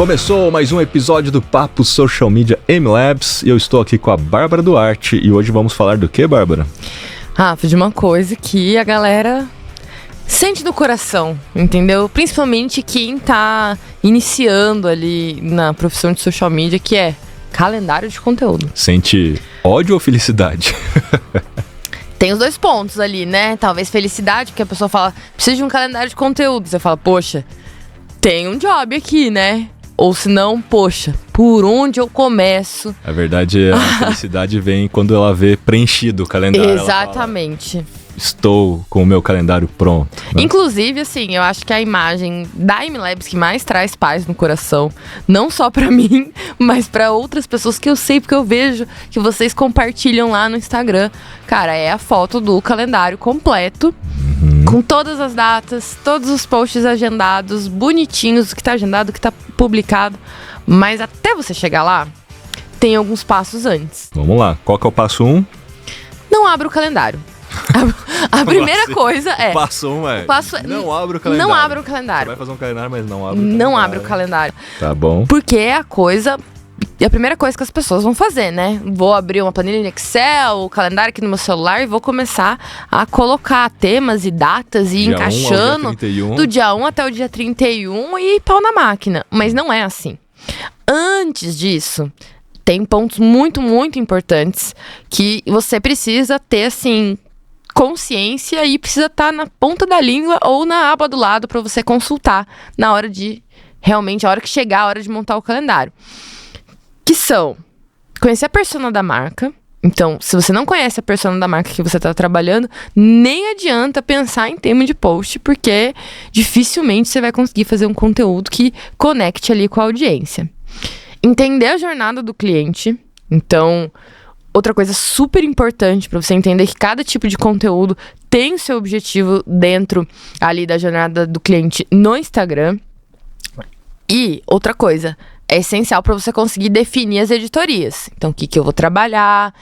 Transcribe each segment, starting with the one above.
Começou mais um episódio do Papo Social Media MLabs e eu estou aqui com a Bárbara Duarte e hoje vamos falar do que, Bárbara? Rafa, de uma coisa que a galera sente no coração, entendeu? Principalmente quem tá iniciando ali na profissão de social media, que é calendário de conteúdo. Sente ódio ou felicidade? Tem os dois pontos ali, né? Talvez felicidade, porque a pessoa fala, precisa de um calendário de conteúdo. Você fala, poxa, tem um job aqui, né? Ou se não, poxa, por onde eu começo? A verdade é a felicidade vem quando ela vê preenchido o calendário. Exatamente. Ela fala, estou com o meu calendário pronto. Né? Inclusive, assim, eu acho que a imagem da MLabs que mais traz paz no coração, não só pra mim, mas pra outras pessoas que eu sei, porque eu vejo que vocês compartilham lá no Instagram. Cara, é a foto do calendário completo. Com todas as datas, todos os posts agendados, bonitinhos, o que tá agendado, o que tá publicado. Mas até você chegar lá, tem alguns passos antes. Vamos lá, qual que é o passo 1? Não abra o calendário. A primeira coisa é... Passo 1 é... Não abra o calendário. Não abra o calendário. Você vai fazer um calendário, mas não abra o calendário. Não abra o calendário. Tá bom. Porque é a primeira coisa que as pessoas vão fazer, né? Vou abrir uma planilha em Excel, o calendário aqui no meu celular e vou começar a colocar temas e datas e ir encaixando do dia 1 até o dia 31 e pau na máquina. Mas não é assim. Antes disso, tem pontos muito, muito importantes que você precisa ter, assim, consciência e precisa estar na ponta da língua ou na aba do lado para você consultar na hora de, realmente, a hora que chegar a hora de montar o calendário. Que são conhecer a persona da marca. Então, se você não conhece a persona da marca que você está trabalhando, nem adianta pensar em tema de post, porque dificilmente você vai conseguir fazer um conteúdo que conecte ali com a audiência. Entender a jornada do cliente. Então, outra coisa super importante para você entender que cada tipo de conteúdo tem o seu objetivo dentro ali da jornada do cliente no Instagram. E outra coisa, é essencial para você conseguir definir as editorias. Então, o que eu vou trabalhar?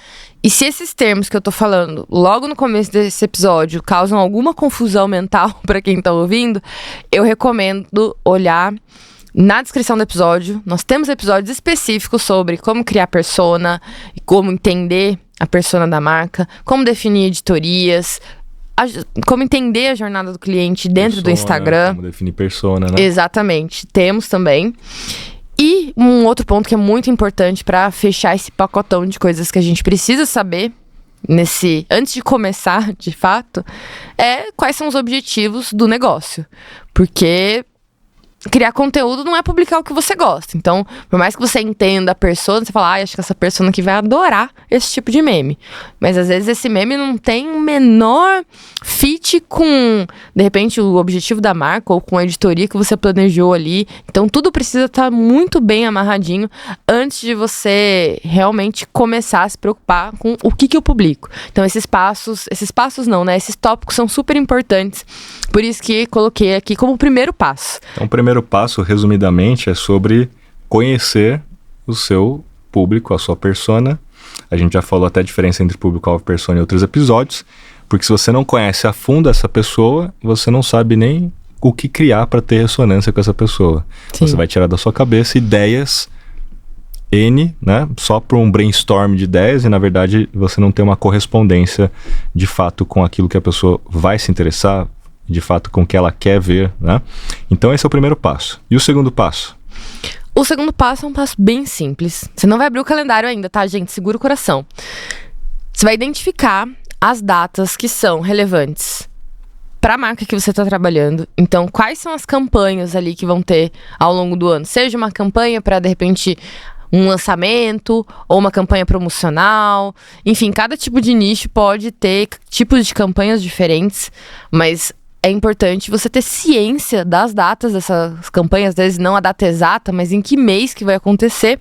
E se esses termos que eu tô falando logo no começo desse episódio causam alguma confusão mental para quem tá ouvindo, eu recomendo olhar na descrição do episódio. Nós temos episódios específicos sobre como criar persona, como entender a persona da marca, como definir editorias, como entender a jornada do cliente dentro persona, do Instagram. Como definir persona, né? Exatamente, temos também. E um outro ponto que é muito importante para fechar esse pacotão de coisas que a gente precisa saber antes de começar, de fato, é quais são os objetivos do negócio. Porque criar conteúdo não é publicar o que você gosta. Então, por mais que você entenda a persona, você fala, acho que essa persona aqui vai adorar esse tipo de meme. Mas às vezes esse meme não tem o menor fit com, de repente, o objetivo da marca ou com a editoria que você planejou ali. Então, tudo precisa estar muito bem amarradinho antes de você realmente começar a se preocupar com o que eu publico. Então, esses passos não, né? Esses tópicos são super importantes. Por isso que coloquei aqui como primeiro passo. Então, o primeiro passo, resumidamente, é sobre conhecer o seu público, a sua persona. A gente já falou até a diferença entre público-alvo e persona em outros episódios, porque se você não conhece a fundo essa pessoa, você não sabe nem o que criar para ter ressonância com essa pessoa. Sim. Você vai tirar da sua cabeça ideias N, né, só para um brainstorm de ideias e, na verdade, você não tem uma correspondência de fato com aquilo que a pessoa vai se interessar, de fato com o que ela quer ver, né? Então esse é o primeiro passo. E o segundo passo? O segundo passo é um passo bem simples. Você não vai abrir o calendário ainda, tá, gente? Segura o coração. Você vai identificar as datas que são relevantes para a marca que você está trabalhando. Então, quais são as campanhas ali que vão ter ao longo do ano? Seja uma campanha para, de repente, um lançamento ou uma campanha promocional. Enfim, cada tipo de nicho pode ter tipos de campanhas diferentes, mas é importante você ter ciência das datas dessas campanhas, às vezes não a data exata, mas em que mês que vai acontecer,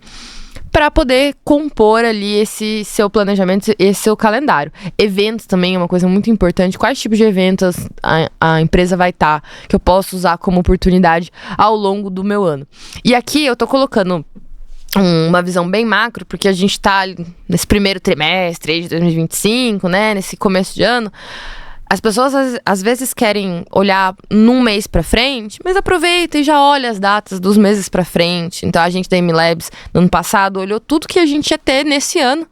para poder compor ali esse seu planejamento, esse seu calendário. Eventos também é uma coisa muito importante. Quais tipos de eventos a empresa vai estar, que eu posso usar como oportunidade ao longo do meu ano. E aqui eu tô colocando uma visão bem macro, porque a gente tá nesse primeiro trimestre de 2025, né, nesse começo de ano. As pessoas às vezes querem olhar num mês pra frente, mas aproveita e já olha as datas dos meses pra frente. Então a gente da MLabs, no ano passado, olhou tudo que a gente ia ter nesse ano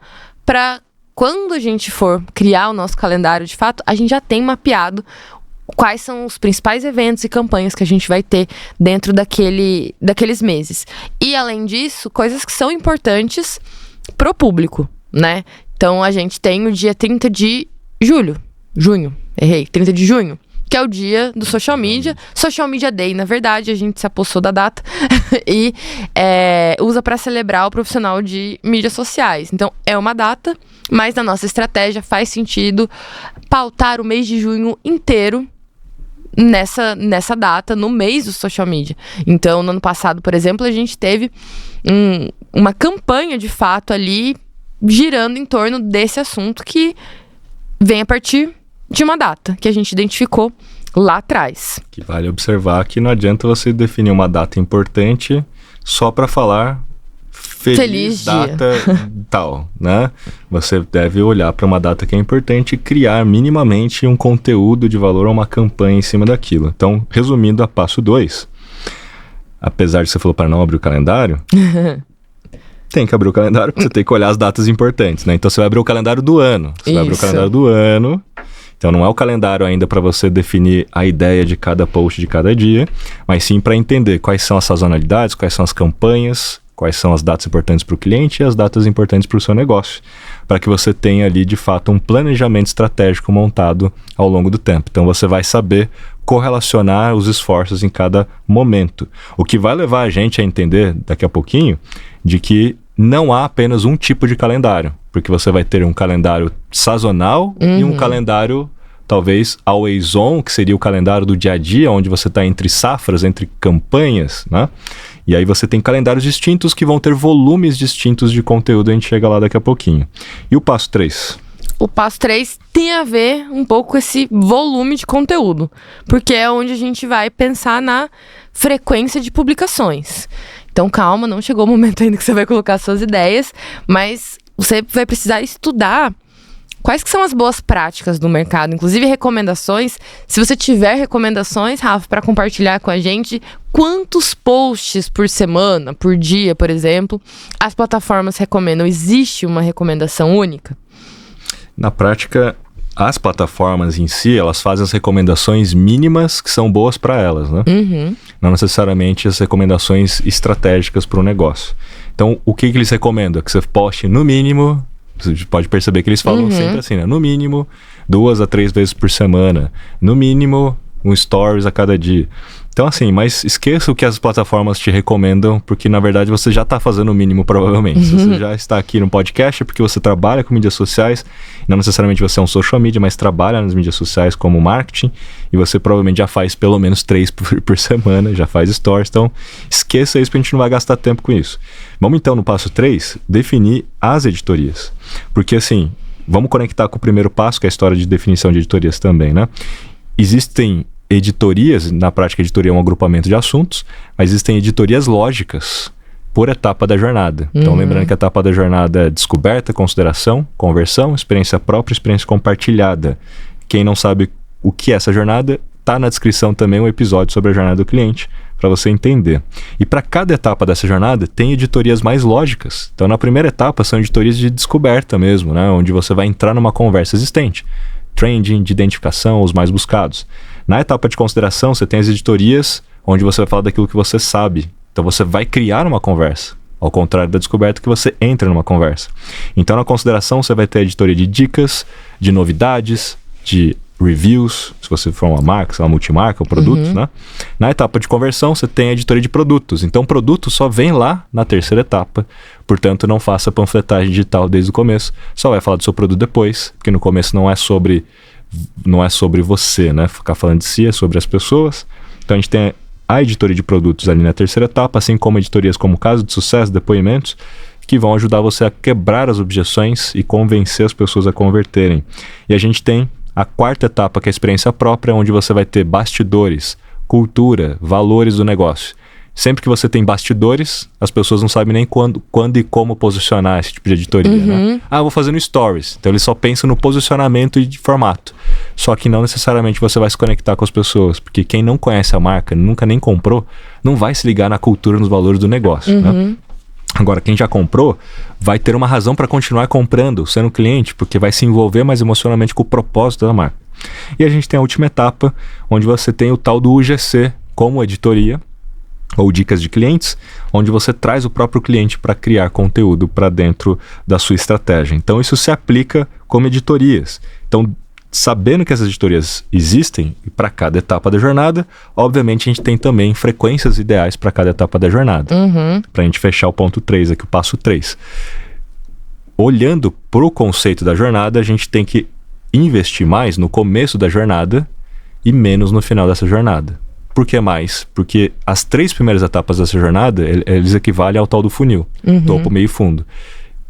pra quando a gente for criar o nosso calendário de fato, a gente já tem mapeado quais são os principais eventos e campanhas que a gente vai ter dentro daqueles meses. E além disso, coisas que são importantes pro público, né? Então a gente tem o dia 30 de junho, 30 de junho, que é o dia do Social Media Day, na verdade, a gente se apossou da data e usa para celebrar o profissional de mídias sociais. Então é uma data, mas na nossa estratégia faz sentido pautar o mês de junho inteiro nessa data, no mês do social media. Então, no ano passado, por exemplo, a gente teve uma campanha, de fato, ali, girando em torno desse assunto que vem a partir de uma data que a gente identificou lá atrás. Que vale observar que não adianta você definir uma data importante só para falar feliz data tal, né? Você deve olhar para uma data que é importante e criar minimamente um conteúdo de valor ou uma campanha em cima daquilo. Então, resumindo a passo 2, apesar de você falou para não abrir o calendário, tem que abrir o calendário porque você tem que olhar as datas importantes, né? Então, você vai abrir o calendário do ano. Você vai abrir o calendário do ano. Então, não é o calendário ainda para você definir a ideia de cada post de cada dia, mas sim para entender quais são as sazonalidades, quais são as campanhas, quais são as datas importantes para o cliente e as datas importantes para o seu negócio, para que você tenha ali, de fato, um planejamento estratégico montado ao longo do tempo. Então, você vai saber correlacionar os esforços em cada momento. O que vai levar a gente a entender, daqui a pouquinho, de que não há apenas um tipo de calendário, porque você vai ter um calendário sazonal e um calendário, talvez, always on, que seria o calendário do dia a dia, onde você está entre safras, entre campanhas, né? E aí você tem calendários distintos que vão ter volumes distintos de conteúdo, a gente chega lá daqui a pouquinho. E o passo 3? O passo 3 tem a ver um pouco com esse volume de conteúdo, porque é onde a gente vai pensar na frequência de publicações. Então calma, não chegou o momento ainda que você vai colocar suas ideias, mas você vai precisar estudar quais que são as boas práticas do mercado, inclusive recomendações. Se você tiver recomendações, Rafa, para compartilhar com a gente, quantos posts por semana, por dia, por exemplo, as plataformas recomendam? Existe uma recomendação única? Na prática, as plataformas em si, elas fazem as recomendações mínimas que são boas para elas, né? Não necessariamente as recomendações estratégicas para o negócio. Então, o que eles recomendam? Que você poste no mínimo... Você pode perceber que eles falam sempre assim, né? No mínimo, 2 a 3 vezes por semana. No mínimo, um stories a cada dia. Então, assim, mas esqueça o que as plataformas te recomendam, porque, na verdade, você já está fazendo o mínimo, provavelmente. Se você já está aqui no podcast, é porque você trabalha com mídias sociais. Não necessariamente você é um social media, mas trabalha nas mídias sociais como marketing. E você provavelmente já faz pelo menos 3 por semana, já faz stories. Então, esqueça isso, porque a gente não vai gastar tempo com isso. Vamos, então, no passo 3, definir as editorias. Porque, assim, vamos conectar com o primeiro passo, que é a história de definição de editorias também, né? Existem editorias, na prática, editoria é um agrupamento de assuntos, mas existem editorias lógicas por etapa da jornada. Então, lembrando que a etapa da jornada é descoberta, consideração, conversão, experiência própria, experiência compartilhada. Quem não sabe o que é essa jornada, está na descrição também um episódio sobre a jornada do cliente, para você entender. E para cada etapa dessa jornada, tem editorias mais lógicas. Então, na primeira etapa, são editorias de descoberta mesmo, né? Onde você vai entrar numa conversa existente. Trending, de identificação, os mais buscados. Na etapa de consideração, você tem as editorias onde você vai falar daquilo que você sabe. Então, você vai criar uma conversa. Ao contrário da descoberta, que você entra numa conversa. Então, na consideração, você vai ter a editoria de dicas, de novidades, de reviews, se você for uma marca, uma multimarca, ou produtos, né? Na etapa de conversão, você tem a editoria de produtos. Então, produto só vem lá na terceira etapa. Portanto, não faça panfletagem digital desde o começo. Só vai falar do seu produto depois, porque no começo não é sobre você, né? Ficar falando de si, é sobre as pessoas. Então, a gente tem a editoria de produtos ali na terceira etapa, assim como editorias como Caso de Sucesso, depoimentos, que vão ajudar você a quebrar as objeções e convencer as pessoas a converterem. E a gente tem a quarta etapa, que é a experiência própria, onde você vai ter bastidores, cultura, valores do negócio. Sempre que você tem bastidores, as pessoas não sabem nem quando e como posicionar esse tipo de editoria, né? Ah, eu vou fazer no Stories. Então, eles só pensam no posicionamento e de formato. Só que não necessariamente você vai se conectar com as pessoas, porque quem não conhece a marca, nunca nem comprou, não vai se ligar na cultura, nos valores do negócio, né? Agora, quem já comprou vai ter uma razão para continuar comprando, sendo cliente, porque vai se envolver mais emocionalmente com o propósito da marca. E a gente tem a última etapa, onde você tem o tal do UGC como editoria, ou dicas de clientes, onde você traz o próprio cliente para criar conteúdo para dentro da sua estratégia. Então, isso se aplica como editorias. Então, sabendo que essas editorias existem para cada etapa da jornada, obviamente a gente tem também frequências ideais para cada etapa da jornada. Para a gente fechar o ponto 3 aqui, o passo 3. Olhando para o conceito da jornada, a gente tem que investir mais no começo da jornada e menos no final dessa jornada. Por que mais? Porque as 3 primeiras etapas dessa jornada, eles equivalem ao tal do funil. Topo, meio e fundo.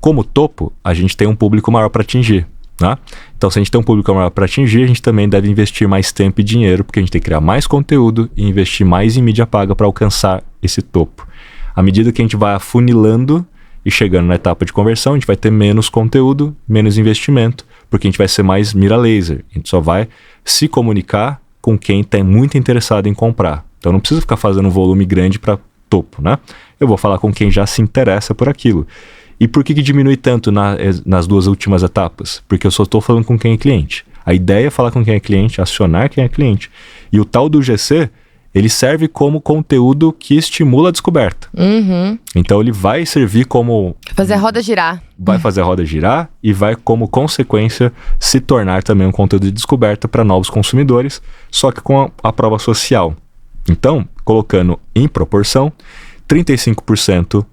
Como topo, a gente tem um público maior para atingir. Né? Então, se a gente tem um público maior para atingir, a gente também deve investir mais tempo e dinheiro, porque a gente tem que criar mais conteúdo e investir mais em mídia paga para alcançar esse topo. À medida que a gente vai afunilando e chegando na etapa de conversão, a gente vai ter menos conteúdo, menos investimento, porque a gente vai ser mais mira laser. A gente só vai se comunicar com quem está muito interessado em comprar. Então, não precisa ficar fazendo um volume grande para topo, né? Eu vou falar com quem já se interessa por aquilo. E por que diminui tanto nas 2 últimas etapas? Porque eu só estou falando com quem é cliente. A ideia é falar com quem é cliente, acionar quem é cliente. E o tal do GC, ele serve como conteúdo que estimula a descoberta. Então ele vai servir como... fazer a roda girar. Vai fazer a roda girar e vai, como consequência, se tornar também um conteúdo de descoberta para novos consumidores, só que com a prova social. Então, colocando em proporção, 30%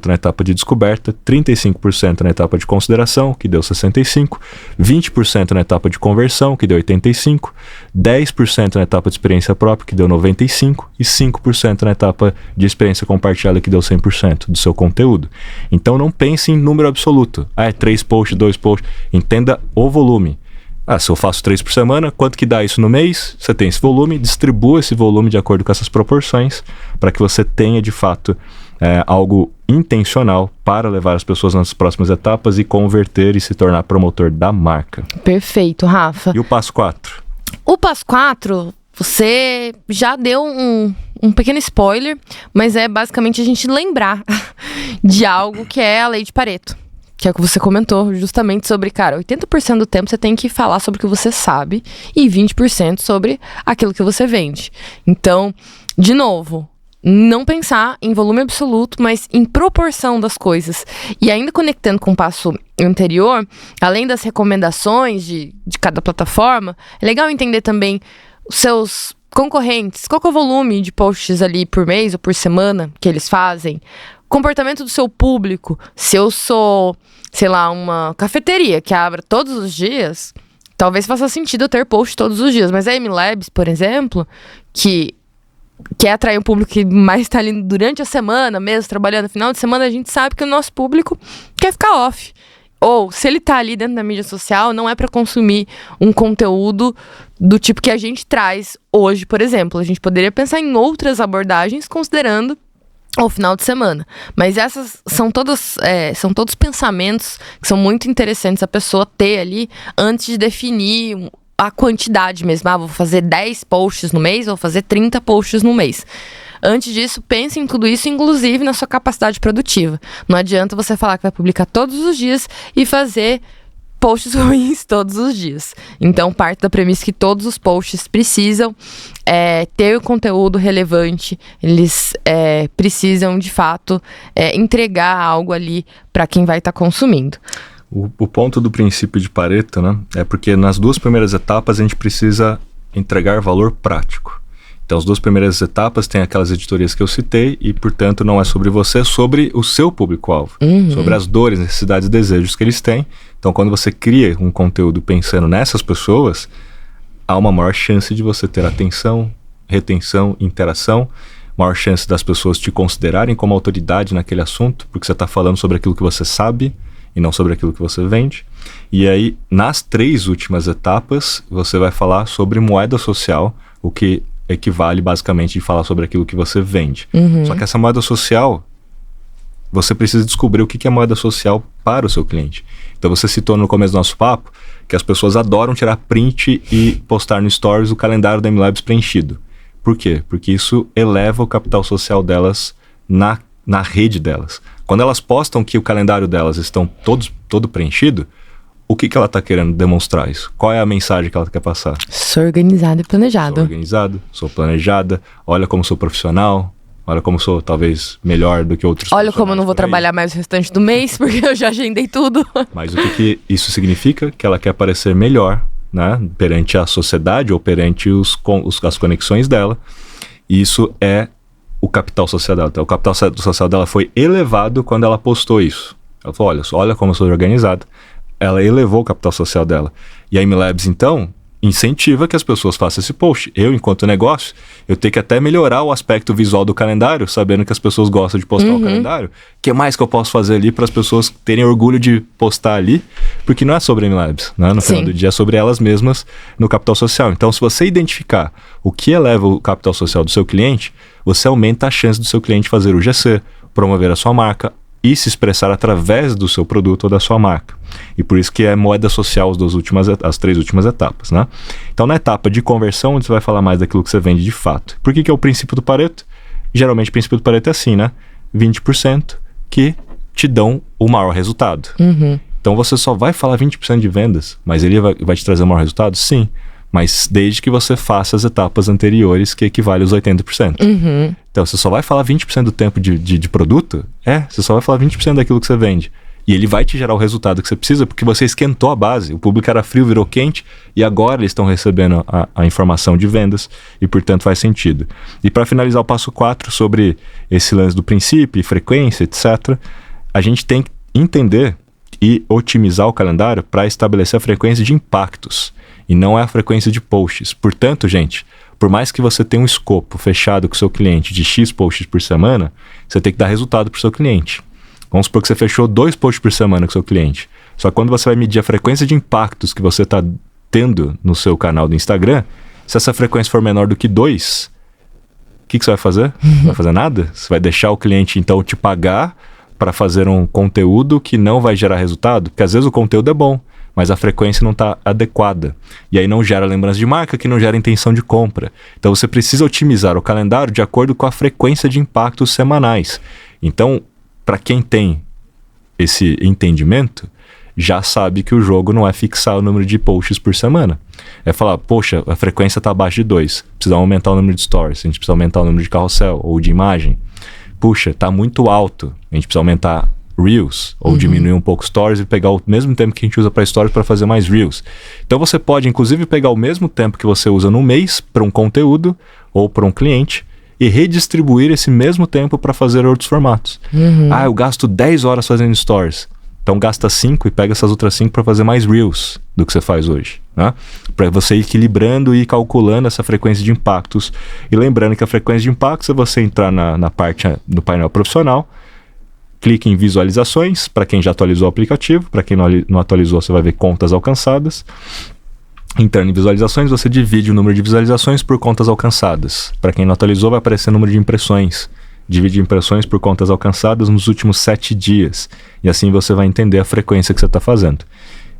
na etapa de descoberta, 35% na etapa de consideração, que deu 65%, 20% na etapa de conversão, que deu 85%, 10% na etapa de experiência própria, que deu 95%, e 5% na etapa de experiência compartilhada, que deu 100% do seu conteúdo. Então não pense em número absoluto. É 3 posts, 2 posts. Entenda o volume. Se eu faço 3 por semana, quanto que dá isso no mês? Você tem esse volume, distribua esse volume de acordo com essas proporções, para que você tenha, de fato, algo intencional para levar as pessoas nas próximas etapas e converter e se tornar promotor da marca. Perfeito, Rafa. E o passo 4? O passo 4, você já deu um pequeno spoiler, mas é basicamente a gente lembrar de algo que é a lei de Pareto. Que é o que você comentou justamente sobre, 80% do tempo você tem que falar sobre o que você sabe e 20% sobre aquilo que você vende. Então, de novo, não pensar em volume absoluto, mas em proporção das coisas. E ainda conectando com o passo anterior, além das recomendações de cada plataforma, é legal entender também os seus concorrentes, qual que é o volume de posts ali por mês ou por semana que eles fazem, comportamento do seu público. Se eu sou, sei lá, uma cafeteria que abra todos os dias, talvez faça sentido eu ter post todos os dias. Mas a MLabs, por exemplo, que quer atrair um público que mais está ali durante a semana mesmo, trabalhando no final de semana, a gente sabe que o nosso público quer ficar off. Ou, se ele tá ali dentro da mídia social, não é para consumir um conteúdo do tipo que a gente traz hoje, por exemplo. A gente poderia pensar em outras abordagens, considerando o final de semana. Mas essas são todos pensamentos que são muito interessantes a pessoa ter ali antes de definir a quantidade mesmo. Vou fazer 10 posts no mês, vou fazer 30 posts no mês. Antes disso, pense em tudo isso, inclusive na sua capacidade produtiva. Não adianta você falar que vai publicar todos os dias e fazer posts ruins todos os dias. Então, parte da premissa que todos os posts precisam ter o conteúdo relevante, eles precisam, de fato, entregar algo ali para quem vai estar consumindo. O ponto do princípio de Pareto, né, é porque nas 2 primeiras etapas a gente precisa entregar valor prático. Então, as 2 primeiras etapas tem aquelas editorias que eu citei e, portanto, não é sobre você, é sobre o seu público-alvo, sobre as dores, necessidades e desejos que eles têm. Então, quando você cria um conteúdo pensando nessas pessoas, há uma maior chance de você ter atenção, retenção, interação, maior chance das pessoas te considerarem como autoridade naquele assunto, porque você está falando sobre aquilo que você sabe e não sobre aquilo que você vende. E aí, nas 3 últimas etapas, você vai falar sobre moeda social, o que equivale basicamente de falar sobre aquilo que você vende. Só que essa moeda social, você precisa descobrir o que é moeda social para o seu cliente. Então você citou no começo do nosso papo que as pessoas adoram tirar print e postar no Stories o calendário da MLabs preenchido. Por quê? Porque isso eleva o capital social delas na rede delas. Quando elas postam que o calendário delas estão todo preenchido, o que ela está querendo demonstrar isso? Qual é a mensagem que ela quer passar? Sou organizado e planejado. Sou organizado, sou planejada, olha como sou profissional, olha como sou talvez melhor do que outros. Olha como eu não vou trabalhar mais o restante do mês, porque eu já agendei tudo. Mas o que isso significa? Que ela quer parecer melhor, né, perante a sociedade ou perante as conexões dela. E isso é o capital social dela. Então, o capital social dela foi elevado quando ela postou isso. Ela falou, olha como eu sou organizado. Ela elevou o capital social dela. E a MLabs, então, incentiva que as pessoas façam esse post. Eu, enquanto negócio, eu tenho que até melhorar o aspecto visual do calendário, sabendo que as pessoas gostam de postar o calendário. O que mais que eu posso fazer ali para as pessoas terem orgulho de postar ali? Porque não é sobre a MLabs, né? No final do dia é sobre elas mesmas no capital social. Então, se você identificar o que eleva o capital social do seu cliente, você aumenta a chance do seu cliente fazer o GC, promover a sua marca e se expressar através do seu produto ou da sua marca. E por isso que é moeda social as 3 últimas etapas, né? Então, na etapa de conversão, você vai falar mais daquilo que você vende de fato. Por que é o princípio do Pareto? Geralmente, o princípio do Pareto é assim, né? 20% que te dão o maior resultado. Então, você só vai falar 20% de vendas, mas ele vai te trazer o maior resultado? Sim. Mas desde que você faça as etapas anteriores, que equivale aos 80%. Então, você só vai falar 20% do tempo de produto? Você só vai falar 20% daquilo que você vende. E ele vai te gerar o resultado que você precisa, porque você esquentou a base. O público era frio, virou quente, e agora eles estão recebendo a informação de vendas, e portanto faz sentido. E para finalizar o passo 4, sobre esse lance do princípio, frequência, etc., a gente tem que entender e otimizar o calendário para estabelecer a frequência de impactos, e não é a frequência de posts. Portanto, gente, por mais que você tenha um escopo fechado com o seu cliente de X posts por semana, você tem que dar resultado para o seu cliente. Vamos supor que você fechou 2 posts por semana com o seu cliente. Só que quando você vai medir a frequência de impactos que você está tendo no seu canal do Instagram, se essa frequência for menor do que 2, o que você vai fazer? Não vai fazer nada? Você vai deixar o cliente, então, te pagar para fazer um conteúdo que não vai gerar resultado? Porque às vezes o conteúdo é bom, mas a frequência não está adequada. E aí não gera lembrança de marca, que não gera intenção de compra. Então você precisa otimizar o calendário de acordo com a frequência de impactos semanais. Então, para quem tem esse entendimento, já sabe que o jogo não é fixar o número de posts por semana. É falar, poxa, a frequência está abaixo de 2. Precisamos aumentar o número de stories, a gente precisa aumentar o número de carrossel ou de imagem. Puxa, está muito alto, a gente precisa aumentar Reels, ou diminuir um pouco Stories e pegar o mesmo tempo que a gente usa para Stories para fazer mais Reels. Então você pode, inclusive, pegar o mesmo tempo que você usa no mês para um conteúdo ou para um cliente e redistribuir esse mesmo tempo para fazer outros formatos. Eu gasto 10 horas fazendo Stories. Então gasta 5 e pega essas outras 5 para fazer mais Reels do que você faz hoje, né? Para você ir equilibrando e calculando essa frequência de impactos. E lembrando que a frequência de impactos é você entrar na parte do painel profissional, clique em visualizações, para quem já atualizou o aplicativo, para quem não atualizou você vai ver contas alcançadas. Entrando em visualizações, você divide o número de visualizações por contas alcançadas. Para quem não atualizou, vai aparecer o número de impressões. Divide impressões por contas alcançadas nos últimos 7 dias. E assim você vai entender a frequência que você está fazendo.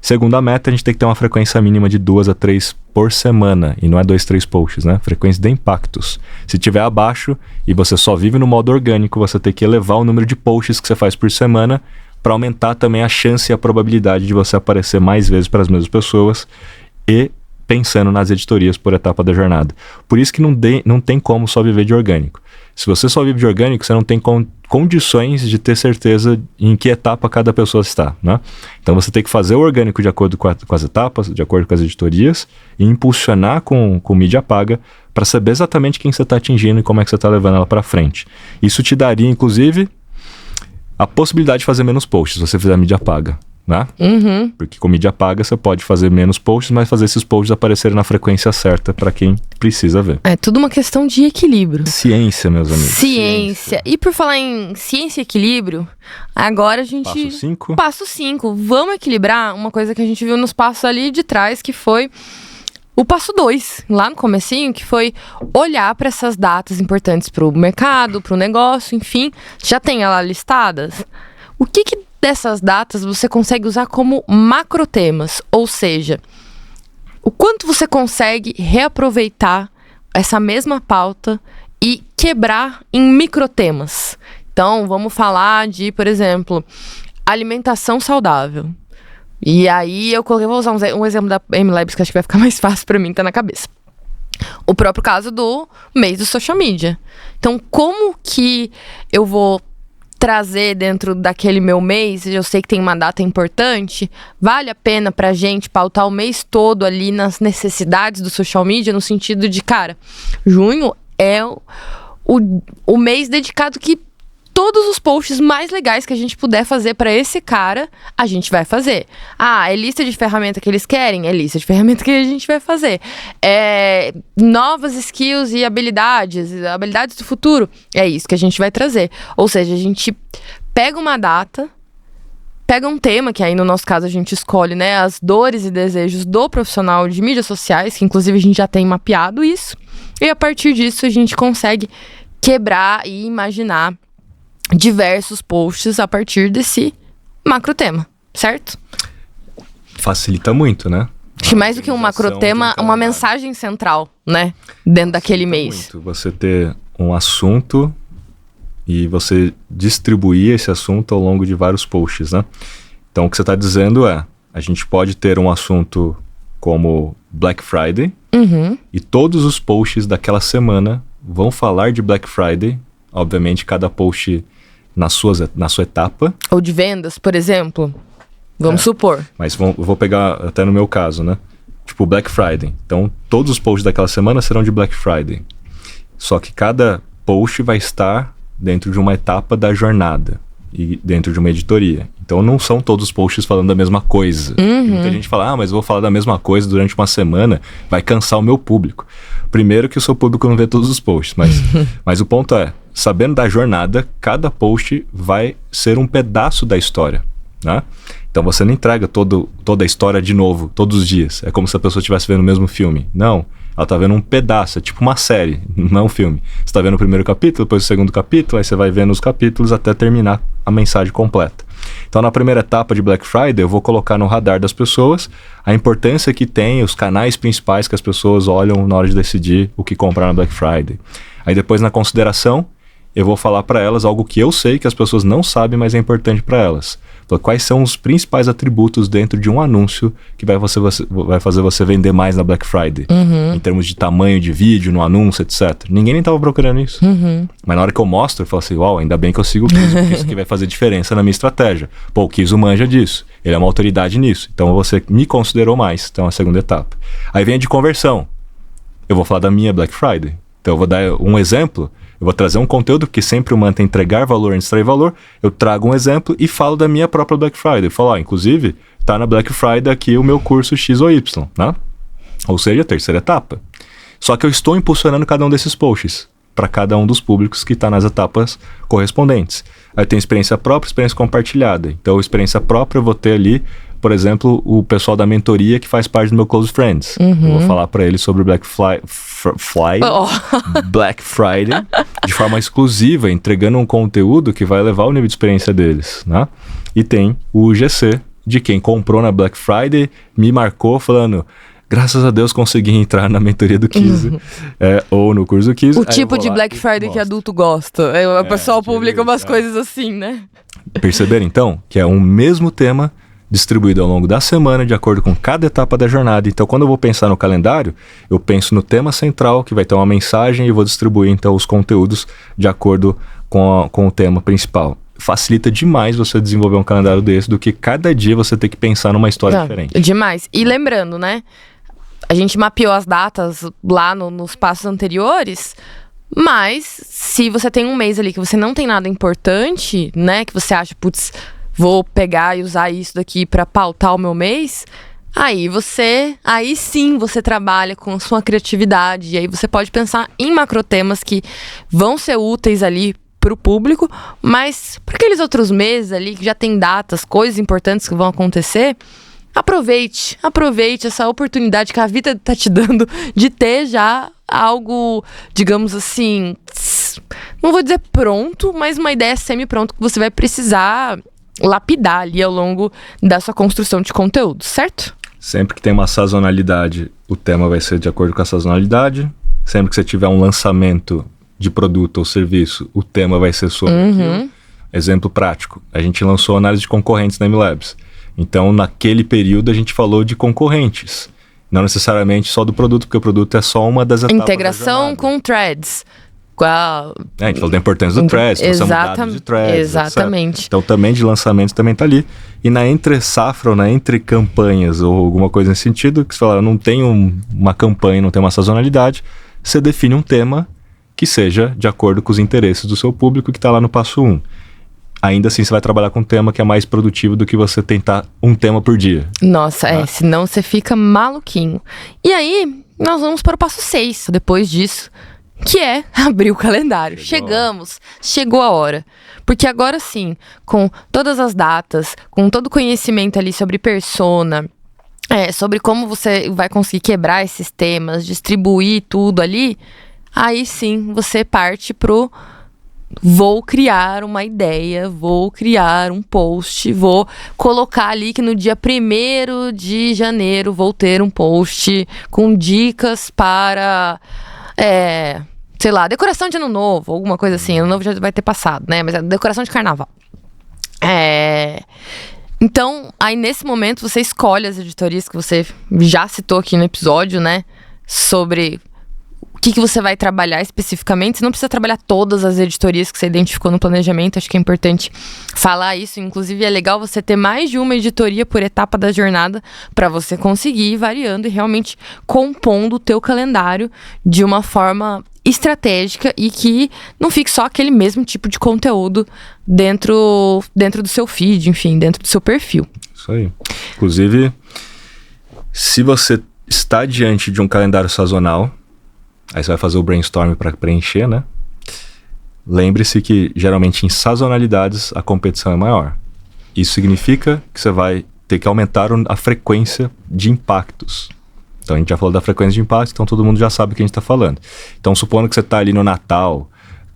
Segundo a meta, a gente tem que ter uma frequência mínima de 2 a 3 por semana. E não é 2, 3 posts, né? Frequência de impactos. Se tiver abaixo e você só vive no modo orgânico, você tem que elevar o número de posts que você faz por semana para aumentar também a chance e a probabilidade de você aparecer mais vezes para as mesmas pessoas e pensando nas editorias por etapa da jornada. Por isso que não tem como só viver de orgânico. Se você só vive de orgânico, você não tem condições de ter certeza em que etapa cada pessoa está, né? Então você tem que fazer o orgânico de acordo com as etapas, de acordo com as editorias, e impulsionar com mídia paga para saber exatamente quem você está atingindo e como é que você está levando ela para frente. Isso te daria, inclusive, a possibilidade de fazer menos posts se você fizer mídia paga, né? Porque com mídia paga você pode fazer menos posts, mas fazer esses posts aparecerem na frequência certa para quem precisa ver. É tudo uma questão de equilíbrio. Ciência, meus amigos. Ciência. E por falar em ciência e equilíbrio, agora a gente... Passo 5. Passo 5. Vamos equilibrar uma coisa que a gente viu nos passos ali de trás, que foi o passo 2, lá no comecinho, que foi olhar para essas datas importantes para o mercado, para o negócio, enfim. Já tem ela listadas? O que dessas datas você consegue usar como macrotemas, ou seja, o quanto você consegue reaproveitar essa mesma pauta e quebrar em microtemas. Então, vamos falar de, por exemplo, alimentação saudável. E aí eu vou usar um exemplo da MLabs que acho que vai ficar mais fácil pra mim, tá na cabeça. O próprio caso do mês do social media. Então, como que eu vou trazer dentro daquele meu mês, eu sei que tem uma data importante, vale a pena pra gente pautar o mês todo ali nas necessidades do social media, no sentido de, cara, junho é o mês dedicado que todos os posts mais legais que a gente puder fazer pra esse cara, a gente vai fazer. Ah, é lista de ferramenta que eles querem? É lista de ferramenta que a gente vai fazer. Novas skills e habilidades do futuro? É isso que a gente vai trazer. Ou seja, a gente pega uma data, pega um tema, que aí no nosso caso a gente escolhe, né, as dores e desejos do profissional de mídias sociais, que inclusive a gente já tem mapeado isso, e a partir disso a gente consegue quebrar e imaginar diversos posts a partir desse macro tema, certo? Facilita muito, né? Acho que mais do que um macro tema, uma mensagem central, né? Dentro daquele mês. Muito. Você ter um assunto e você distribuir esse assunto ao longo de vários posts, né? Então, o que você está dizendo é, a gente pode ter um assunto como Black Friday, e todos os posts daquela semana vão falar de Black Friday. Obviamente, cada post na sua etapa. Ou de vendas, por exemplo. Vamos supor. Mas eu vou pegar até no meu caso, né? Tipo, Black Friday. Então, todos os posts daquela semana serão de Black Friday. Só que cada post vai estar dentro de uma etapa da jornada. E dentro de uma editoria. Então, não são todos os posts falando da mesma coisa. Muita gente fala, mas eu vou falar da mesma coisa durante uma semana, vai cansar o meu público. Primeiro que o seu público não vê todos os posts, mas o ponto é, sabendo da jornada, cada post vai ser um pedaço da história, né? Então você não entrega toda a história de novo, todos os dias. É como se a pessoa estivesse vendo o mesmo filme. Não, ela está vendo um pedaço, é tipo uma série, não é um filme. Você está vendo o primeiro capítulo, depois o segundo capítulo, aí você vai vendo os capítulos até terminar a mensagem completa. Então, na primeira etapa de Black Friday, eu vou colocar no radar das pessoas a importância que tem, os canais principais que as pessoas olham na hora de decidir o que comprar na Black Friday. Aí depois, na consideração, eu vou falar para elas algo que eu sei que as pessoas não sabem, mas é importante para elas. Então, quais são os principais atributos dentro de um anúncio que vai fazer você vender mais na Black Friday? Em termos de tamanho de vídeo, no anúncio, etc. Ninguém nem estava procurando isso. Mas na hora que eu mostro, eu falo assim, uau, ainda bem que eu sigo o Kiso, porque isso aqui vai fazer diferença na minha estratégia. Pô, o Kiso manja disso. Ele é uma autoridade nisso. Então, você me considerou mais. Então, é a segunda etapa. Aí vem a de conversão. Eu vou falar da minha Black Friday. Então, eu vou dar um exemplo. Eu vou trazer um conteúdo, porque sempre o mantra é entregar valor antes de extrair valor. Eu trago um exemplo e falo da minha própria Black Friday. Eu falo, inclusive, tá na Black Friday aqui o meu curso X ou Y, né? Ou seja, a terceira etapa. Só que eu estou impulsionando cada um desses posts para cada um dos públicos que está nas etapas correspondentes. Aí tem experiência própria, experiência compartilhada. Então, experiência própria eu vou ter ali, por exemplo, o pessoal da mentoria que faz parte do meu Close Friends. Eu vou falar para eles sobre Black Friday de forma exclusiva, entregando um conteúdo que vai elevar o nível de experiência deles, né? E tem o GC de quem comprou na Black Friday, me marcou falando, graças a Deus consegui entrar na mentoria do Kiso, ou no curso do Kiso. O tipo de Black Friday que adulto gosta. O pessoal publica umas coisas assim, né? Perceberam então que é um mesmo tema distribuído ao longo da semana, de acordo com cada etapa da jornada. Então, quando eu vou pensar no calendário, eu penso no tema central, que vai ter uma mensagem, e vou distribuir, então, os conteúdos de acordo com o tema principal. Facilita demais você desenvolver um calendário desse, do que cada dia você ter que pensar numa história diferente. Demais. E lembrando, né? A gente mapeou as datas lá nos passos anteriores, mas se você tem um mês ali que você não tem nada importante, né? Que você acha, putz, vou pegar e usar isso daqui para pautar o meu mês, aí sim você trabalha com sua criatividade, e aí você pode pensar em macrotemas que vão ser úteis ali para o público, mas para aqueles outros meses ali que já tem datas, coisas importantes que vão acontecer, aproveite essa oportunidade que a vida tá te dando de ter já algo, digamos assim, não vou dizer pronto, mas uma ideia semi-pronta que você vai precisar lapidar ali ao longo da sua construção de conteúdo, certo? Sempre que tem uma sazonalidade, o tema vai ser de acordo com a sazonalidade. Sempre que você tiver um lançamento de produto ou serviço, o tema vai ser sobre aquilo. Exemplo prático, a gente lançou análise de concorrentes na MLabs. Então, naquele período, a gente falou de concorrentes. Não necessariamente só do produto, porque o produto é só uma das etapas. Integração com threads. A gente falou da importância do threads, dados de threads, exatamente. Etc. Então, também de lançamento também tá ali. E na entre safra ou na entre campanhas ou alguma coisa nesse sentido, que você fala, não tem uma campanha, não tem uma sazonalidade, você define um tema que seja de acordo com os interesses do seu público, que está lá no passo 1. Ainda assim, você vai trabalhar com um tema que é mais produtivo do que você tentar um tema por dia. Nossa, senão você fica maluquinho. E aí, nós vamos para o passo 6, depois disso, que é abrir o calendário. Chegou a hora. Porque agora sim, com todas as datas, com todo o conhecimento ali sobre persona, sobre como você vai conseguir quebrar esses temas, distribuir tudo ali, aí sim você parte pro vou criar uma ideia, vou criar um post, vou colocar ali que no dia 1º de janeiro vou ter um post com dicas para, sei lá, decoração de ano novo, alguma coisa assim. Ano novo já vai ter passado, né? Mas é decoração de carnaval. Então, aí nesse momento você escolhe as editorias que você já citou aqui no episódio, né? Sobre o que você vai trabalhar especificamente. Você não precisa trabalhar todas as editorias que você identificou no planejamento. Acho que é importante falar isso. Inclusive, é legal você ter mais de uma editoria por etapa da jornada para você conseguir ir variando e realmente compondo o teu calendário de uma forma estratégica e que não fique só aquele mesmo tipo de conteúdo dentro do seu feed, enfim, dentro do seu perfil. Isso aí. Inclusive, se você está diante de um calendário sazonal, aí você vai fazer o brainstorm para preencher, né? Lembre-se que, geralmente, em sazonalidades, a competição é maior. Isso significa que você vai ter que aumentar a frequência de impactos. Então, a gente já falou da frequência de impactos, então todo mundo já sabe o que a gente está falando. Então, supondo que você está ali no Natal,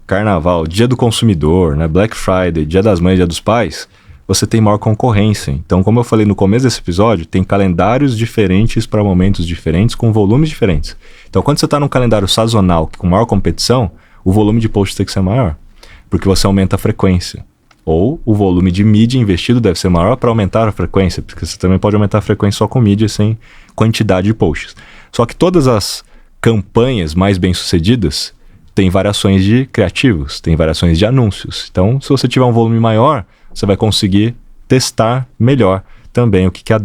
Carnaval, Dia do Consumidor, né? Black Friday, Dia das Mães, Dia dos Pais, você tem maior concorrência. Então, como eu falei no começo desse episódio, tem calendários diferentes para momentos diferentes, com volumes diferentes. Então, quando você está num calendário sazonal com maior competição, o volume de posts tem que ser maior, porque você aumenta a frequência. Ou o volume de mídia investido deve ser maior para aumentar a frequência, porque você também pode aumentar a frequência só com mídia, sem quantidade de posts. Só que todas as campanhas mais bem-sucedidas têm variações de criativos, têm variações de anúncios. Então, se você tiver um volume maior, você vai conseguir testar melhor também o que é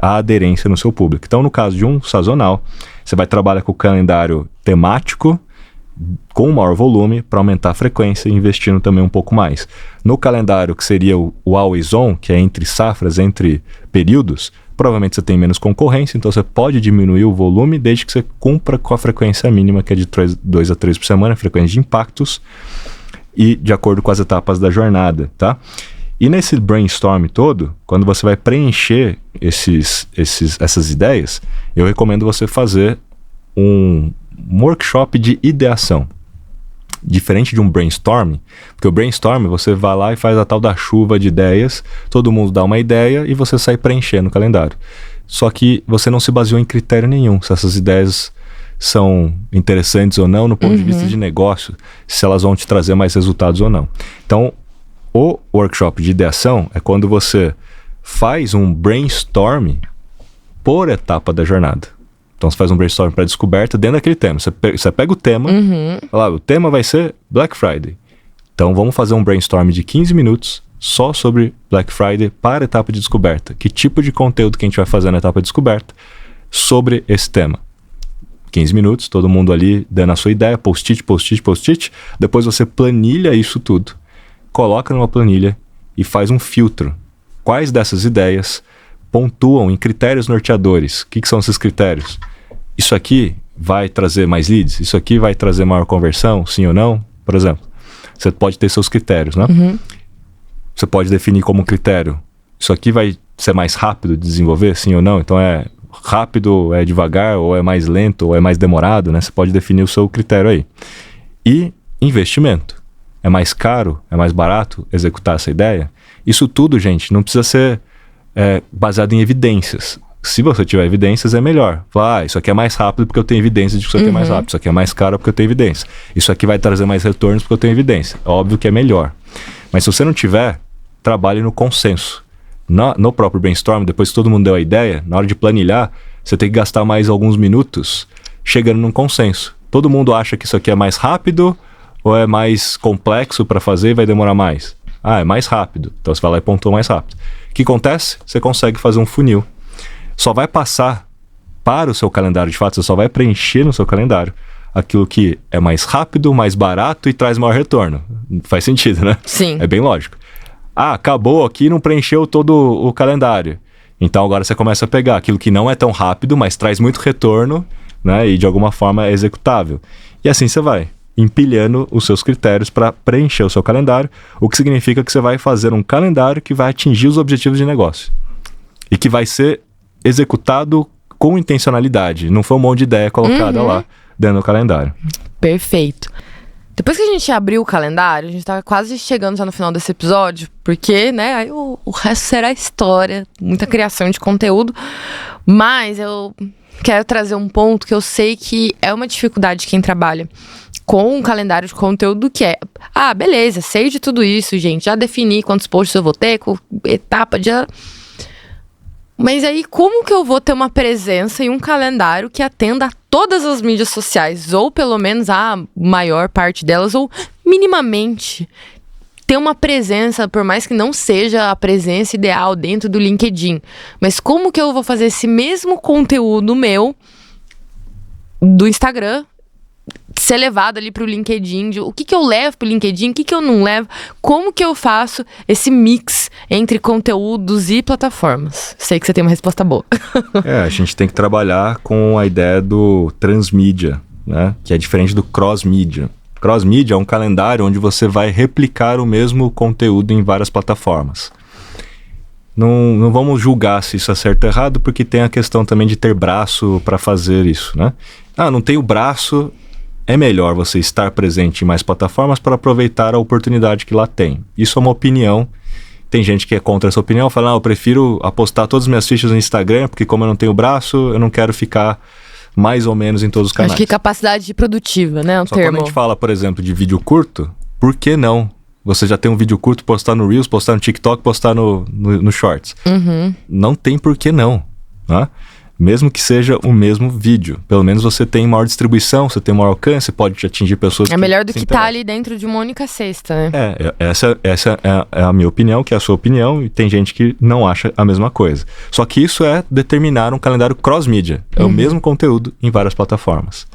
a aderência no seu público. Então, no caso de um sazonal, você vai trabalhar com o calendário temático, com maior volume, para aumentar a frequência e investindo também um pouco mais. No calendário que seria o Always On, que é entre safras, entre períodos, provavelmente você tem menos concorrência, então você pode diminuir o volume desde que você cumpra com a frequência mínima, que é de 2 a 3 por semana, frequência de impactos, e de acordo com as etapas da jornada, tá? E nesse brainstorm todo, quando você vai preencher essas ideias, eu recomendo você fazer um workshop de ideação. Diferente de um brainstorm, porque o brainstorm você vai lá e faz a tal da chuva de ideias, todo mundo dá uma ideia e você sai preenchendo o calendário. Só que você não se baseou em critério nenhum, se essas ideias são interessantes ou não, no ponto de vista de negócio, se elas vão te trazer mais resultados ou não. Então, o workshop de ideação é quando você faz um brainstorm por etapa da jornada. Então, você faz um brainstorm para descoberta dentro daquele tema. Você pega o tema, fala, o tema vai ser Black Friday. Então, vamos fazer um brainstorm de 15 minutos só sobre Black Friday para a etapa de descoberta. Que tipo de conteúdo que a gente vai fazer na etapa de descoberta sobre esse tema? 15 minutos, todo mundo ali dando a sua ideia, post-it. Depois você planilha isso tudo, coloca numa planilha e faz um filtro. Quais dessas ideias pontuam em critérios norteadores? O que são esses critérios? Isso aqui vai trazer mais leads? Isso aqui vai trazer maior conversão? Sim ou não? Por exemplo, você pode ter seus critérios, né? Você pode definir como critério, isso aqui vai ser mais rápido de desenvolver? Sim ou não? Então é rápido, é devagar, ou é mais lento, ou é mais demorado, né? Você pode definir o seu critério aí. E investimento. É mais caro, é mais barato executar essa ideia? Isso tudo, gente, não precisa ser baseado em evidências. Se você tiver evidências, é melhor. Falar, isso aqui é mais rápido porque eu tenho evidência de que isso aqui é mais rápido. Isso aqui é mais caro porque eu tenho evidência. Isso aqui vai trazer mais retornos porque eu tenho evidência. Óbvio que é melhor. Mas se você não tiver, trabalhe no consenso. No próprio brainstorm, depois que todo mundo deu a ideia, na hora de planilhar, você tem que gastar mais alguns minutos chegando num consenso. Todo mundo acha que isso aqui é mais rápido ou é mais complexo para fazer e vai demorar mais? É mais rápido. Então você vai lá e pontua mais rápido. O que acontece? Você consegue fazer um funil. Só vai passar para o seu calendário, de fato, você só vai preencher no seu calendário aquilo que é mais rápido, mais barato e traz maior retorno. Faz sentido, né? Sim. É bem lógico. Acabou aqui, não preencheu todo o calendário. Então agora você começa a pegar aquilo que não é tão rápido, mas traz muito retorno, né? E de alguma forma é executável. E assim você vai empilhando os seus critérios para preencher o seu calendário, o que significa que você vai fazer um calendário que vai atingir os objetivos de negócio. E que vai ser executado com intencionalidade. Não foi um monte de ideia colocada lá dentro do calendário. Perfeito. Depois que a gente abriu o calendário, a gente tá quase chegando já no final desse episódio, porque, né, aí o resto será história, muita criação de conteúdo. Mas eu quero trazer um ponto que eu sei que é uma dificuldade de quem trabalha com um calendário de conteúdo, que é, beleza, sei de tudo isso, gente, já defini quantos posts eu vou ter, com etapa de... Mas aí, como que eu vou ter uma presença em um calendário que atenda a todas as mídias sociais? Ou pelo menos a maior parte delas, ou minimamente ter uma presença, por mais que não seja a presença ideal dentro do LinkedIn. Mas como que eu vou fazer esse mesmo conteúdo meu do Instagram ser levado ali pro LinkedIn? O que eu levo pro LinkedIn, o que eu não levo? Como que eu faço esse mix entre conteúdos e plataformas? Sei que você tem uma resposta boa. A gente tem que trabalhar com a ideia do transmídia, né? Que é diferente do cross-mídia. Cross-mídia é um calendário onde você vai replicar o mesmo conteúdo em várias plataformas. Não vamos julgar se isso é certo ou errado, porque tem a questão também de ter braço para fazer isso, né? Não tenho braço... É melhor você estar presente em mais plataformas para aproveitar a oportunidade que lá tem. Isso é uma opinião. Tem gente que é contra essa opinião, fala, eu prefiro apostar todas as minhas fichas no Instagram, porque como eu não tenho braço, eu não quero ficar mais ou menos em todos os canais. Acho que capacidade produtiva, né? Só quando a gente fala, por exemplo, de vídeo curto, por que não? Você já tem um vídeo curto, postar no Reels, postar no TikTok, postar no Shorts. Não tem por que não, né? Mesmo que seja o mesmo vídeo. Pelo menos você tem maior distribuição, você tem maior alcance, pode atingir pessoas que... É melhor do que estar ali dentro de uma única cesta, né? Essa é a minha opinião, que é a sua opinião, e tem gente que não acha a mesma coisa. Só que isso é determinar um calendário cross-mídia. É o mesmo conteúdo em várias plataformas. O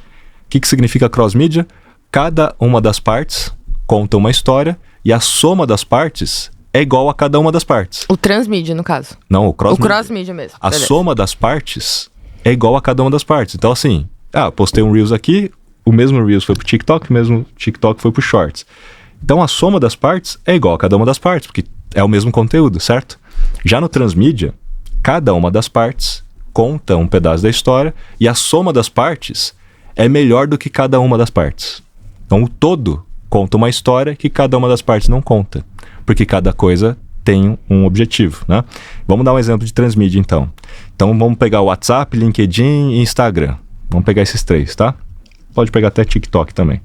que significa cross-mídia? Cada uma das partes conta uma história e a soma das partes é igual a cada uma das partes. O transmídia, no caso. Não, o cross-mídia. O cross-mídia mesmo. A soma das partes é igual a cada uma das partes. Então, assim, postei um Reels aqui, o mesmo Reels foi pro TikTok, o mesmo TikTok foi pro Shorts. Então, a soma das partes é igual a cada uma das partes, porque é o mesmo conteúdo, certo? Já no transmídia, cada uma das partes conta um pedaço da história e a soma das partes é melhor do que cada uma das partes. Então, o todo conta uma história que cada uma das partes não conta, porque cada coisa tem um objetivo, né? Vamos dar um exemplo de transmídia, então. Então, vamos pegar o WhatsApp, LinkedIn e Instagram. Vamos pegar esses 3, tá? Pode pegar até TikTok também.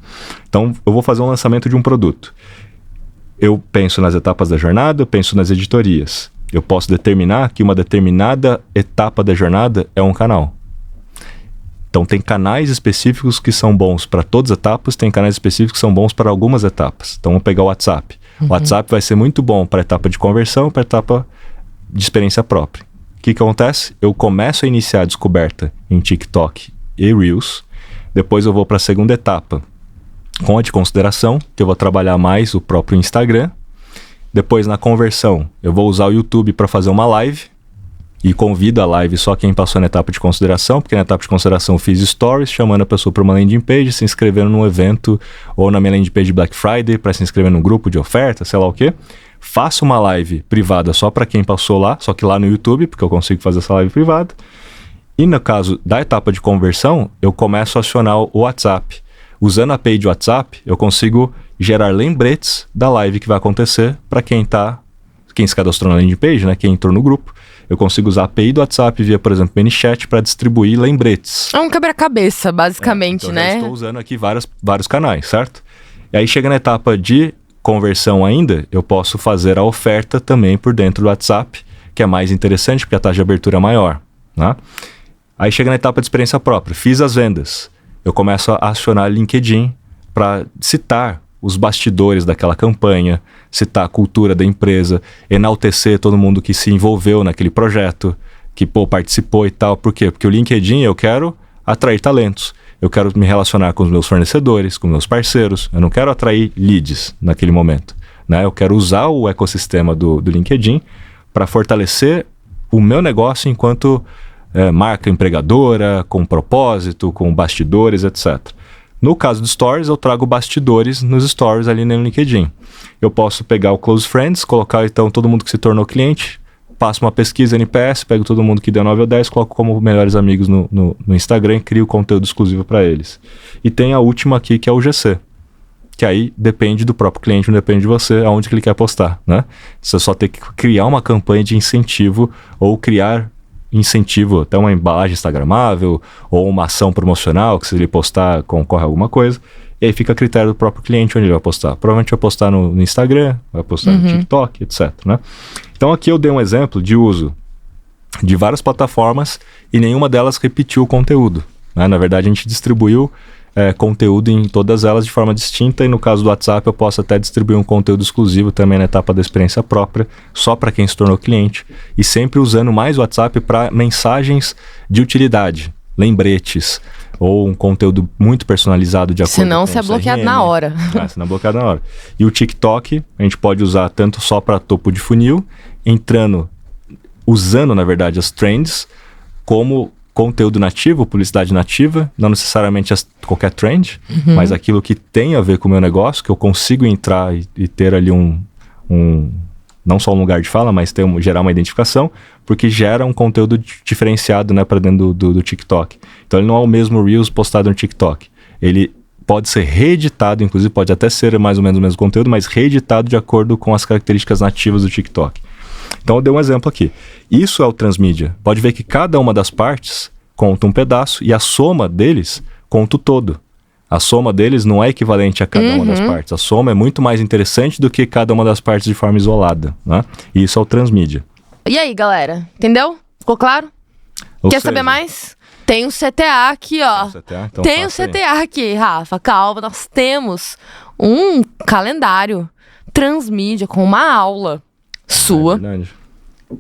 Então, eu vou fazer um lançamento de um produto. Eu penso nas etapas da jornada, eu penso nas editorias. Eu posso determinar que uma determinada etapa da jornada é um canal. Então, tem canais específicos que são bons para todas as etapas, tem canais específicos que são bons para algumas etapas. Então, vamos pegar o WhatsApp. O WhatsApp vai ser muito bom para a etapa de conversão e para a etapa de experiência própria. O que acontece? Eu começo a iniciar a descoberta em TikTok e Reels. Depois eu vou para a segunda etapa, com a de consideração, que eu vou trabalhar mais o próprio Instagram. Depois, na conversão, eu vou usar o YouTube para fazer uma live. E convido a live só quem passou na etapa de consideração, porque na etapa de consideração eu fiz stories, chamando a pessoa para uma landing page, se inscrevendo num evento ou na minha landing page Black Friday, para se inscrever num grupo de oferta, sei lá o quê. Faço uma live privada só para quem passou lá, só que lá no YouTube, porque eu consigo fazer essa live privada. E no caso da etapa de conversão, eu começo a acionar o WhatsApp. Usando a page WhatsApp, eu consigo gerar lembretes da live que vai acontecer para quem está quem se cadastrou na landing page, né, quem entrou no grupo, eu consigo usar a API do WhatsApp via, por exemplo, ManyChat para distribuir lembretes. É um quebra-cabeça, basicamente, então né? Eu estou usando aqui vários canais, certo? E aí chega na etapa de conversão ainda, eu posso fazer a oferta também por dentro do WhatsApp, que é mais interessante porque a taxa de abertura é maior, né? Aí chega na etapa de experiência própria, fiz as vendas, eu começo a acionar LinkedIn para citar os bastidores daquela campanha, citar a cultura da empresa, enaltecer todo mundo que se envolveu naquele projeto, que participou e tal. Por quê? Porque o LinkedIn eu quero atrair talentos, eu quero me relacionar com os meus fornecedores, com meus parceiros, eu não quero atrair leads naquele momento, né? Eu quero usar o ecossistema do LinkedIn para fortalecer o meu negócio enquanto marca empregadora, com propósito, com bastidores, etc. No caso do Stories, eu trago bastidores nos Stories ali no LinkedIn. Eu posso pegar o Close Friends, colocar então todo mundo que se tornou cliente, passo uma pesquisa NPS, pego todo mundo que deu 9 ou 10, coloco como melhores amigos no Instagram e crio conteúdo exclusivo para eles. E tem a última aqui, que é o GC, que aí depende do próprio cliente, não depende de você, aonde que ele quer postar, né? Você só tem que criar uma campanha de incentivo ou criar incentivo, até uma embalagem instagramável ou uma ação promocional, que se ele postar concorre a alguma coisa, e aí fica a critério do próprio cliente onde ele vai postar. Provavelmente vai postar no Instagram, vai postar no TikTok, etc, né? Então aqui eu dei um exemplo de uso de várias plataformas e nenhuma delas repetiu o conteúdo, né? Na verdade a gente distribuiu conteúdo em todas elas de forma distinta, e no caso do WhatsApp eu posso até distribuir um conteúdo exclusivo também na etapa da experiência própria, só para quem se tornou cliente, e sempre usando mais o WhatsApp para mensagens de utilidade, lembretes, ou um conteúdo muito personalizado de acordo com o Senão você é bloqueado na hora. Senão é bloqueado na hora. E o TikTok a gente pode usar tanto só para topo de funil, usando na verdade as trends, como conteúdo nativo, publicidade nativa, não necessariamente qualquer trend, mas aquilo que tem a ver com o meu negócio, que eu consigo entrar e ter ali não só um lugar de fala, mas gerar uma identificação, porque gera um conteúdo diferenciado, né, para dentro do TikTok. Então ele não é o mesmo Reels postado no TikTok. Ele pode ser reeditado, inclusive pode até ser mais ou menos o mesmo conteúdo, mas reeditado de acordo com as características nativas do TikTok. Então eu dei um exemplo aqui. Isso é o transmídia. Pode ver que cada uma das partes conta um pedaço e a soma deles conta o todo. A soma deles não é equivalente a cada uma das partes. A soma é muito mais interessante do que cada uma das partes de forma isolada, né? E isso é o transmídia. E aí, galera? Entendeu? Ficou claro? Quer saber mais? Tem o CTA aqui, ó. Tem o CTA aqui, Rafa. Calma, nós temos um calendário transmídia com uma aula sua,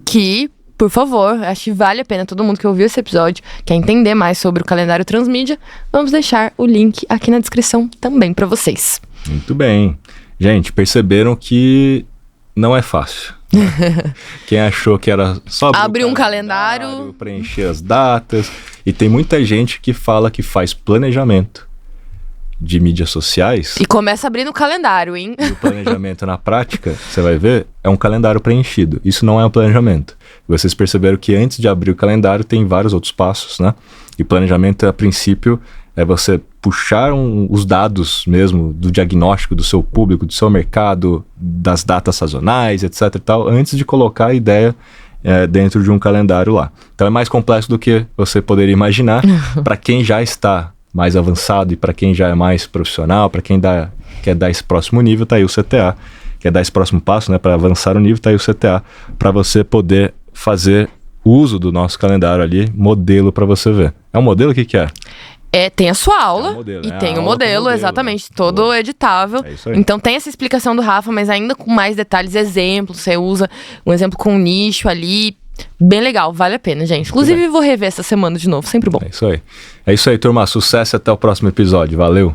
que, por favor, acho que vale a pena todo mundo que ouviu esse episódio, quer entender mais sobre o calendário transmídia, vamos deixar o link aqui na descrição também para vocês. Muito bem. Gente, perceberam que não é fácil. Quem achou que era só abrir um calendário, preencher as datas, e tem muita gente que fala que faz planejamento de mídias sociais. E começa abrindo o calendário, hein? E o planejamento na prática, você vai ver, é um calendário preenchido. Isso não é um planejamento. Vocês perceberam que antes de abrir o calendário tem vários outros passos, né? E planejamento, a princípio, é você puxar os dados mesmo do diagnóstico do seu público, do seu mercado, das datas sazonais, etc e tal, antes de colocar a ideia dentro de um calendário lá. Então é mais complexo do que você poderia imaginar. Para quem já está mais avançado e para quem já é mais profissional, para quem quer dar esse próximo nível, tá aí o CTA. Quer dar esse próximo passo, né, para avançar o nível, tá aí o CTA, para você poder fazer uso do nosso calendário ali, modelo para você ver. É um modelo, o que é? Tem a sua aula, modelo, e tem o modelo, exatamente, né? Todo editável. É isso aí. Então tem essa explicação do Rafa, mas ainda com mais detalhes, exemplos, você usa um exemplo com um nicho ali, bem legal, vale a pena, gente. Inclusive vou rever essa semana de novo, sempre bom. É isso aí, turma, sucesso e até o próximo episódio, valeu!